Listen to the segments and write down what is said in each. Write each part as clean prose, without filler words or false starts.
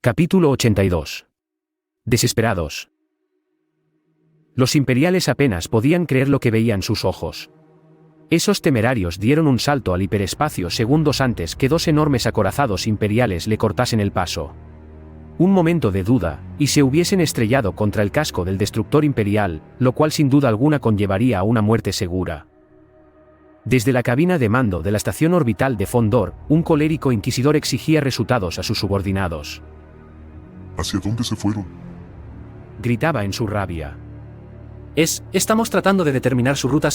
Capítulo 82. Desesperados. Los imperiales apenas podían creer lo que veían sus ojos. Esos temerarios dieron un salto al hiperespacio segundos antes que dos enormes acorazados imperiales le cortasen el paso. Un momento de duda, y se hubiesen estrellado contra el casco del destructor imperial, lo cual sin duda alguna conllevaría a una muerte segura. Desde la cabina de mando de la estación orbital de Fondor, un colérico inquisidor exigía resultados a sus subordinados. ¿Hacia dónde se fueron? Gritaba en su rabia. Estamos tratando de determinar su ruta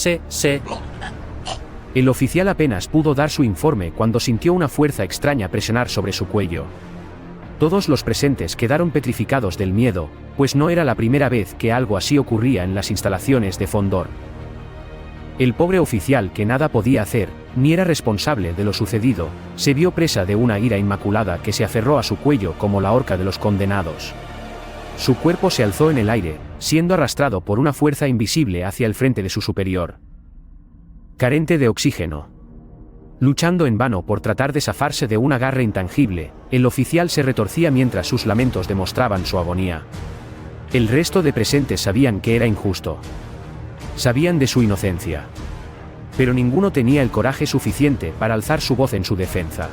El oficial apenas pudo dar su informe cuando sintió una fuerza extraña presionar sobre su cuello. Todos los presentes quedaron petrificados del miedo, pues no era la primera vez que algo así ocurría en las instalaciones de Fondor. El pobre oficial, que nada podía hacer, ni era responsable de lo sucedido, se vio presa de una ira inmaculada que se aferró a su cuello como la horca de los condenados. Su cuerpo se alzó en el aire, siendo arrastrado por una fuerza invisible hacia el frente de su superior. Carente de oxígeno. Luchando en vano por tratar de zafarse de un agarre intangible, el oficial se retorcía mientras sus lamentos demostraban su agonía. El resto de presentes sabían que era injusto. Sabían de su inocencia. Pero ninguno tenía el coraje suficiente para alzar su voz en su defensa.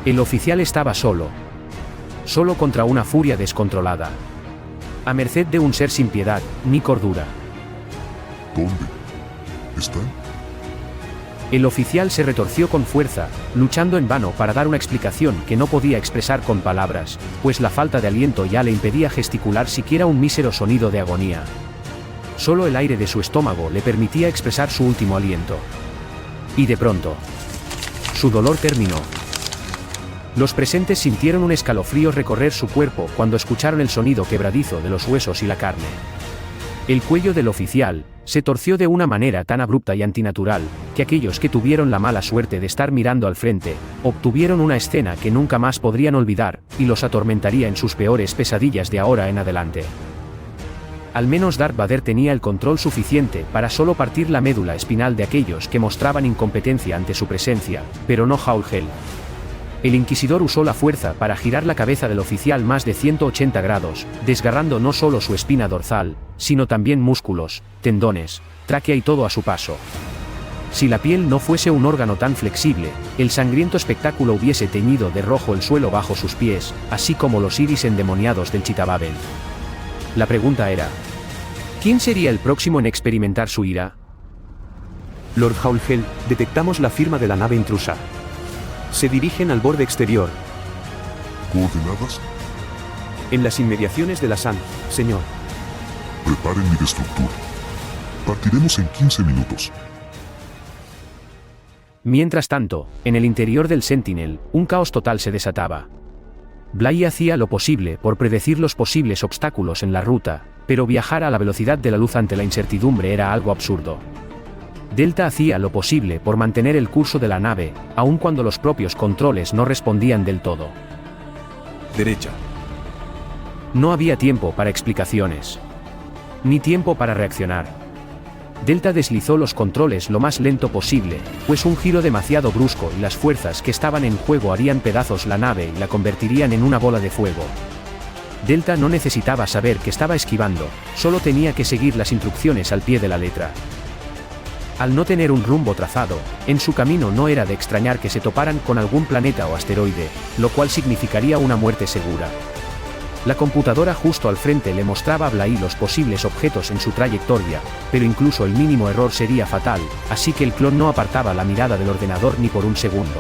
El oficial estaba solo. Solo contra una furia descontrolada. A merced de un ser sin piedad, ni cordura. ¿Dónde están? El oficial se retorció con fuerza, luchando en vano para dar una explicación que no podía expresar con palabras, pues la falta de aliento ya le impedía gesticular siquiera un mísero sonido de agonía. Solo el aire de su estómago le permitía expresar su último aliento. Y de pronto, su dolor terminó. Los presentes sintieron un escalofrío recorrer su cuerpo cuando escucharon el sonido quebradizo de los huesos y la carne. El cuello del oficial se torció de una manera tan abrupta y antinatural, que aquellos que tuvieron la mala suerte de estar mirando al frente, obtuvieron una escena que nunca más podrían olvidar, y los atormentaría en sus peores pesadillas de ahora en adelante. Al menos Darth Vader tenía el control suficiente para solo partir la médula espinal de aquellos que mostraban incompetencia ante su presencia, pero no Hall Hell. El inquisidor usó la fuerza para girar la cabeza del oficial más de 180 grados, desgarrando no solo su espina dorsal, sino también músculos, tendones, tráquea y todo a su paso. Si la piel no fuese un órgano tan flexible, el sangriento espectáculo hubiese teñido de rojo el suelo bajo sus pies, así como los iris endemoniados del Chitababel. La pregunta era: ¿quién sería el próximo en experimentar su ira? Lord Howlhell, detectamos la firma de la nave intrusa. Se dirigen al borde exterior. ¿Coordenadas? En las inmediaciones de la SAN, señor. Preparen mi destructura. Partiremos en 15 minutos. Mientras tanto, en el interior del Sentinel, un caos total se desataba. Bly hacía lo posible por predecir los posibles obstáculos en la ruta, pero viajar a la velocidad de la luz ante la incertidumbre era algo absurdo. Delta hacía lo posible por mantener el curso de la nave, aun cuando los propios controles no respondían del todo. Derecha. No había tiempo para explicaciones. Ni tiempo para reaccionar. Delta deslizó los controles lo más lento posible, pues un giro demasiado brusco y las fuerzas que estaban en juego harían pedazos la nave y la convertirían en una bola de fuego. Delta no necesitaba saber que estaba esquivando, solo tenía que seguir las instrucciones al pie de la letra. Al no tener un rumbo trazado, en su camino no era de extrañar que se toparan con algún planeta o asteroide, lo cual significaría una muerte segura. La computadora justo al frente le mostraba a Bly los posibles objetos en su trayectoria, pero incluso el mínimo error sería fatal, así que el clon no apartaba la mirada del ordenador ni por un segundo.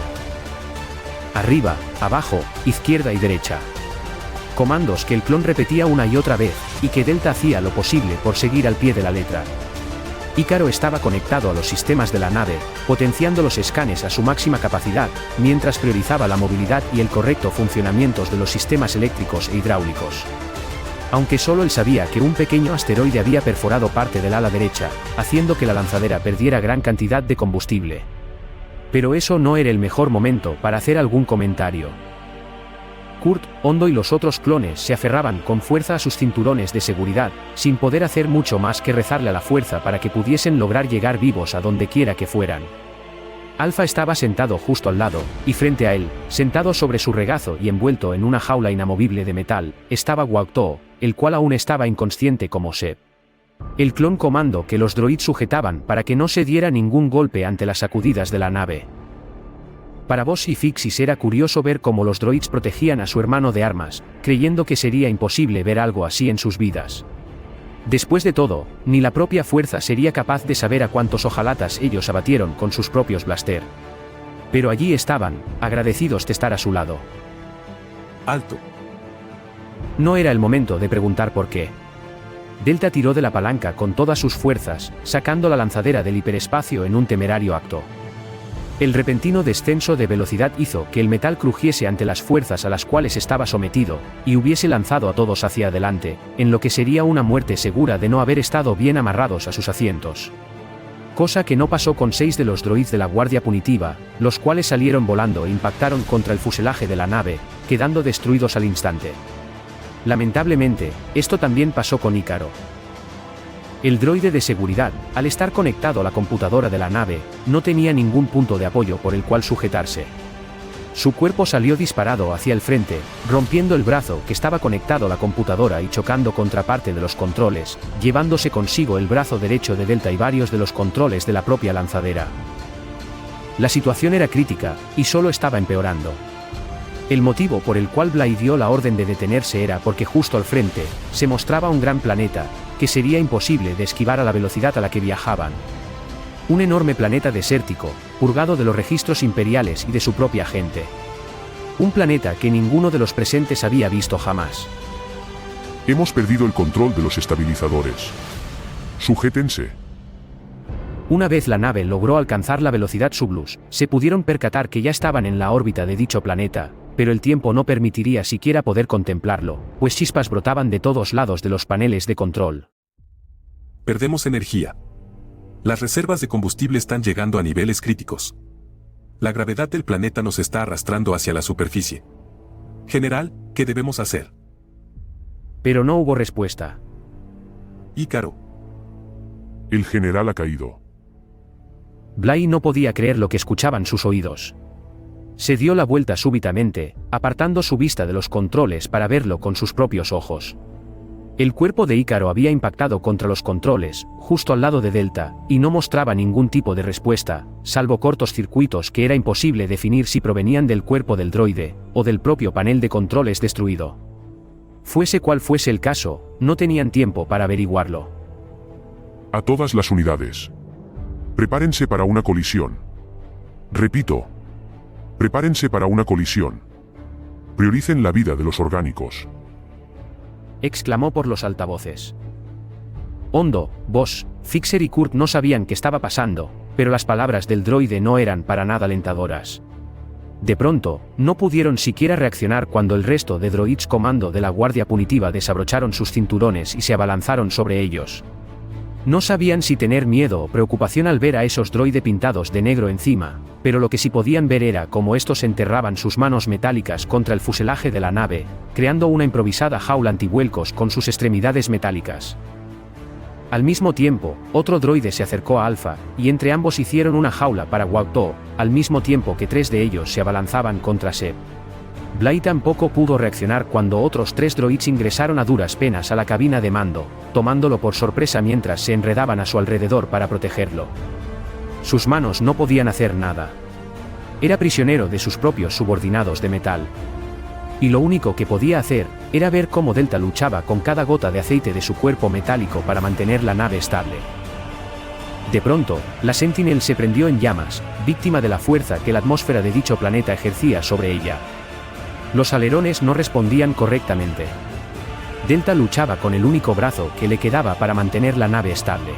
Arriba, abajo, izquierda y derecha. Comandos que el clon repetía una y otra vez, y que Delta hacía lo posible por seguir al pie de la letra. Ícaro estaba conectado a los sistemas de la nave, potenciando los escanes a su máxima capacidad, mientras priorizaba la movilidad y el correcto funcionamiento de los sistemas eléctricos e hidráulicos. Aunque solo él sabía que un pequeño asteroide había perforado parte del ala derecha, haciendo que la lanzadera perdiera gran cantidad de combustible. Pero eso no era el mejor momento para hacer algún comentario. Kurt, Hondo y los otros clones se aferraban con fuerza a sus cinturones de seguridad, sin poder hacer mucho más que rezarle a la fuerza para que pudiesen lograr llegar vivos a donde quiera que fueran. Alpha estaba sentado justo al lado, y frente a él, sentado sobre su regazo y envuelto en una jaula inamovible de metal, estaba Hwalto, el cual aún estaba inconsciente como Seb. El clon comando que los droids sujetaban para que no se diera ningún golpe ante las sacudidas de la nave. Para Boss y Fixis era curioso ver cómo los droids protegían a su hermano de armas, creyendo que sería imposible ver algo así en sus vidas. Después de todo, ni la propia fuerza sería capaz de saber a cuántos ojalatas ellos abatieron con sus propios blaster. Pero allí estaban, agradecidos de estar a su lado. Alto. No era el momento de preguntar por qué. Delta tiró de la palanca con todas sus fuerzas, sacando la lanzadera del hiperespacio en un temerario acto. El repentino descenso de velocidad hizo que el metal crujiese ante las fuerzas a las cuales estaba sometido, y hubiese lanzado a todos hacia adelante, en lo que sería una muerte segura de no haber estado bien amarrados a sus asientos. Cosa que no pasó con 6 de los droids de la Guardia Punitiva, los cuales salieron volando e impactaron contra el fuselaje de la nave, quedando destruidos al instante. Lamentablemente, esto también pasó con Ícaro. El droide de seguridad, al estar conectado a la computadora de la nave, no tenía ningún punto de apoyo por el cual sujetarse. Su cuerpo salió disparado hacia el frente, rompiendo el brazo que estaba conectado a la computadora y chocando contra parte de los controles, llevándose consigo el brazo derecho de Delta y varios de los controles de la propia lanzadera. La situación era crítica, y solo estaba empeorando. El motivo por el cual Bly dio la orden de detenerse era porque justo al frente, se mostraba un gran planeta, que sería imposible de esquivar a la velocidad a la que viajaban. Un enorme planeta desértico, purgado de los registros imperiales y de su propia gente. Un planeta que ninguno de los presentes había visto jamás. Hemos perdido el control de los estabilizadores. Sujétense. Una vez la nave logró alcanzar la velocidad subluz, se pudieron percatar que ya estaban en la órbita de dicho planeta, pero el tiempo no permitiría siquiera poder contemplarlo, pues chispas brotaban de todos lados de los paneles de control. Perdemos energía. Las reservas de combustible están llegando a niveles críticos. La gravedad del planeta nos está arrastrando hacia la superficie. General, ¿qué debemos hacer? Pero no hubo respuesta. Ícaro. El general ha caído. Bly no podía creer lo que escuchaban sus oídos. Se dio la vuelta súbitamente, apartando su vista de los controles para verlo con sus propios ojos. El cuerpo de Ícaro había impactado contra los controles, justo al lado de Delta, y no mostraba ningún tipo de respuesta, salvo cortos circuitos que era imposible definir si provenían del cuerpo del droide, o del propio panel de controles destruido. Fuese cual fuese el caso, no tenían tiempo para averiguarlo. A todas las unidades. Prepárense para una colisión. Repito. Prepárense para una colisión. Prioricen la vida de los orgánicos. Exclamó por los altavoces. Hondo, Boss, Fixer y Kurt no sabían qué estaba pasando, pero las palabras del droide no eran para nada alentadoras. De pronto, no pudieron siquiera reaccionar cuando el resto de droids comando de la Guardia Punitiva desabrocharon sus cinturones y se abalanzaron sobre ellos. No sabían si tener miedo o preocupación al ver a esos droides pintados de negro encima, pero lo que sí podían ver era cómo estos enterraban sus manos metálicas contra el fuselaje de la nave, creando una improvisada jaula antivuelcos con sus extremidades metálicas. Al mismo tiempo, otro droide se acercó a Alpha, y entre ambos hicieron una jaula para Hwalto, al mismo tiempo que 3 de ellos se abalanzaban contra Seb. Bly tampoco pudo reaccionar cuando otros 3 droids ingresaron a duras penas a la cabina de mando, tomándolo por sorpresa mientras se enredaban a su alrededor para protegerlo. Sus manos no podían hacer nada. Era prisionero de sus propios subordinados de metal. Y lo único que podía hacer, era ver cómo Delta luchaba con cada gota de aceite de su cuerpo metálico para mantener la nave estable. De pronto, la Sentinel se prendió en llamas, víctima de la fuerza que la atmósfera de dicho planeta ejercía sobre ella. Los alerones no respondían correctamente. Delta luchaba con el único brazo que le quedaba para mantener la nave estable.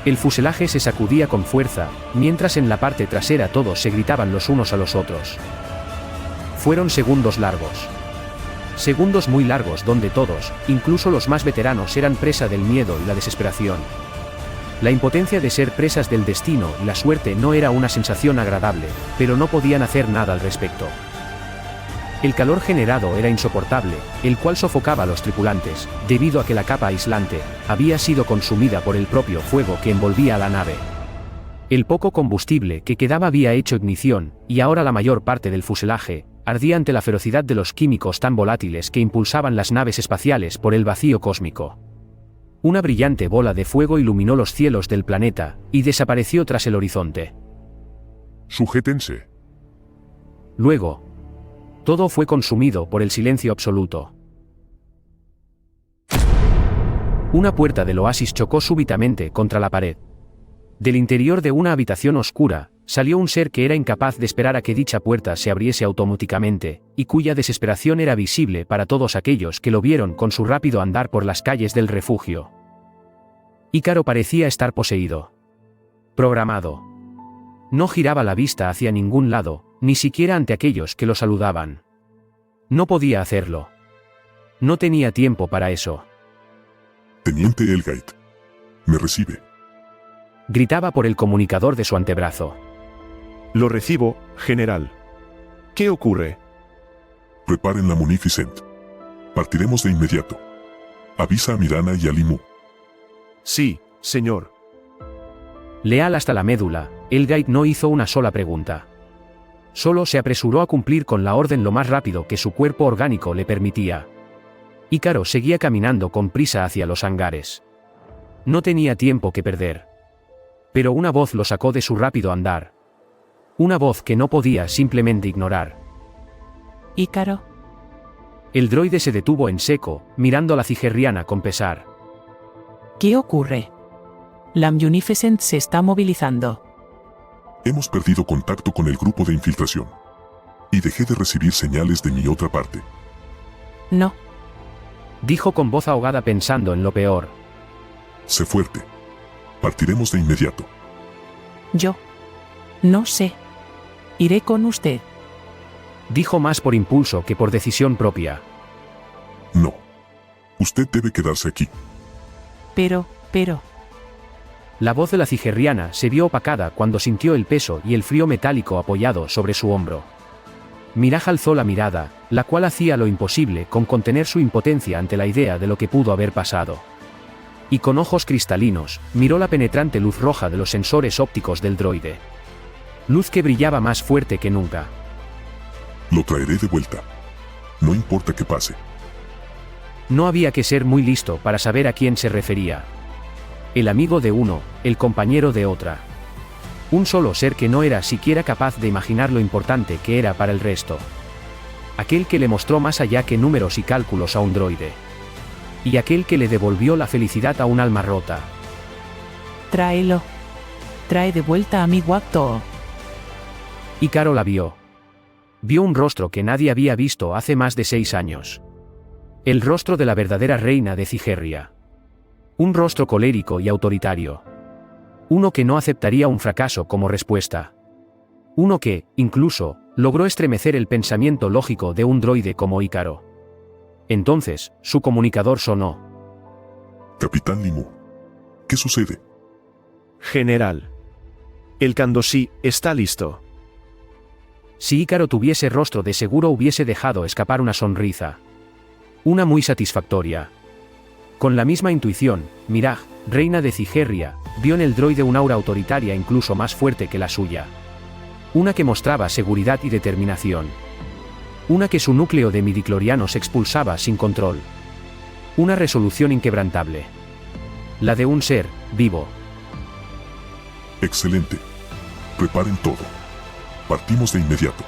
El fuselaje se sacudía con fuerza, mientras en la parte trasera todos se gritaban los unos a los otros. Fueron segundos largos. Segundos muy largos donde todos, incluso los más veteranos, eran presa del miedo y la desesperación. La impotencia de ser presas del destino y la suerte no era una sensación agradable, pero no podían hacer nada al respecto. El calor generado era insoportable, el cual sofocaba a los tripulantes, debido a que la capa aislante había sido consumida por el propio fuego que envolvía a la nave. El poco combustible que quedaba había hecho ignición, y ahora la mayor parte del fuselaje ardía ante la ferocidad de los químicos tan volátiles que impulsaban las naves espaciales por el vacío cósmico. Una brillante bola de fuego iluminó los cielos del planeta, y desapareció tras el horizonte. Sujétense. Luego, todo fue consumido por el silencio absoluto. Una puerta del oasis chocó súbitamente contra la pared. Del interior de una habitación oscura, salió un ser que era incapaz de esperar a que dicha puerta se abriese automáticamente, y cuya desesperación era visible para todos aquellos que lo vieron con su rápido andar por las calles del refugio. Ícaro parecía estar poseído. Programado. No giraba la vista hacia ningún lado, ni siquiera ante aquellos que lo saludaban. No podía hacerlo. No tenía tiempo para eso. Teniente Elgate. ¿Me recibe? Gritaba por el comunicador de su antebrazo. Lo recibo, general. ¿Qué ocurre? Preparen la Munificent. Partiremos de inmediato. Avisa a Mirana y a Limu. Sí, señor. Leal hasta la médula, Elgate no hizo una sola pregunta. Solo se apresuró a cumplir con la orden lo más rápido que su cuerpo orgánico le permitía. Ícaro seguía caminando con prisa hacia los hangares. No tenía tiempo que perder. Pero una voz lo sacó de su rápido andar. Una voz que no podía simplemente ignorar. Ícaro. El droide se detuvo en seco, mirando a la cigerriana con pesar. ¿Qué ocurre? La Munificent se está movilizando. Hemos perdido contacto con el grupo de infiltración. Y dejé de recibir señales de mi otra parte. No. Dijo con voz ahogada pensando en lo peor. Sé fuerte. Partiremos de inmediato. Yo. No sé. Iré con usted. Dijo más por impulso que por decisión propia. No. Usted debe quedarse aquí. Pero. La voz de la cigerriana se vio opacada cuando sintió el peso y el frío metálico apoyado sobre su hombro. Miraj alzó la mirada, la cual hacía lo imposible con contener su impotencia ante la idea de lo que pudo haber pasado. Y con ojos cristalinos, miró la penetrante luz roja de los sensores ópticos del droide. Luz que brillaba más fuerte que nunca. Lo traeré de vuelta. No importa qué pase. No había que ser muy listo para saber a quién se refería. El amigo de uno, el compañero de otra. Un solo ser que no era siquiera capaz de imaginar lo importante que era para el resto. Aquel que le mostró más allá que números y cálculos a un droide. Y aquel que le devolvió la felicidad a un alma rota. Tráelo. Trae de vuelta a mi Wakto. Ícaro la vio. Vio un rostro que nadie había visto hace más de 6 años. El rostro de la verdadera reina de Cigerria. Un rostro colérico y autoritario. Uno que no aceptaría un fracaso como respuesta. Uno que, incluso, logró estremecer el pensamiento lógico de un droide como Ícaro. Entonces, su comunicador sonó. Capitán Limu. ¿Qué sucede? General. El Kandosí está listo. Si Ícaro tuviese rostro de seguro hubiese dejado escapar una sonrisa. Una muy satisfactoria. Con la misma intuición, Miraj, reina de Cigerria, vio en el droide un aura autoritaria incluso más fuerte que la suya. Una que mostraba seguridad y determinación. Una que su núcleo de midiclorianos expulsaba sin control. Una resolución inquebrantable. La de un ser, vivo. Excelente. Preparen todo. Partimos de inmediato.